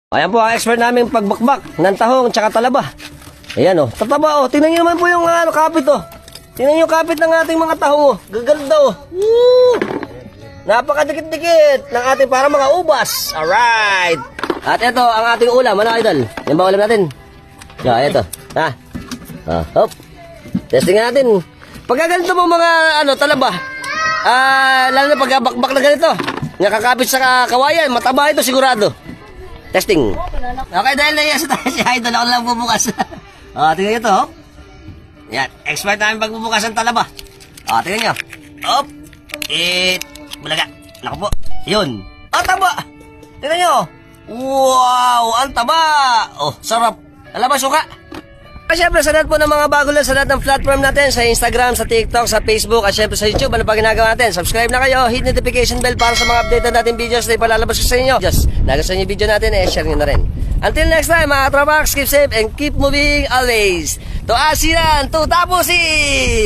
Ayan po ang expert namin pagbakbak ng tahong tsaka talaba. Ayan o, tataba o. Tingnan nyo naman po yung kapit o. Tingnan nyo yung kapit ng ating mga tahong o. Gaganda o. Woo! Napakadikit-dikit ng ating para mga ubas. Alright. At ito ang ating ulam. Ano idol? Yan ba ulam natin? Yeah, ito. Ha? Hop. Testing natin. Pagka ganito mo mga talaba. Lalo na pagkabakbak na ganito. Nakakapit sa kawayan. Mataba ito sigurado. Testing. Okay, dahil naiasa tayo si Idol, ako lang bubukas. Tingnan nyo ito, hop. Yan, expert namin pagbubukas ng talaba. Tingnan nyo. Hop. Bulaga. Naku po. Yun. Taba. Tingnan nyo. Wow, ang taba. Sarap. Talaba suka. Siyempre, sa lahat po ng mga bago lang sa lahat ng platform natin, sa Instagram, sa TikTok, sa Facebook, at siyempre sa YouTube, ano pa ginagawa natin? Subscribe na kayo, hit notification bell para sa mga update natin videos na ipalalabas ko sa inyo. Just, nagustuhan yung video natin, share nyo na rin. Until next time, mga tropax, keep safe and keep moving always. To Asiran, to Tapusin!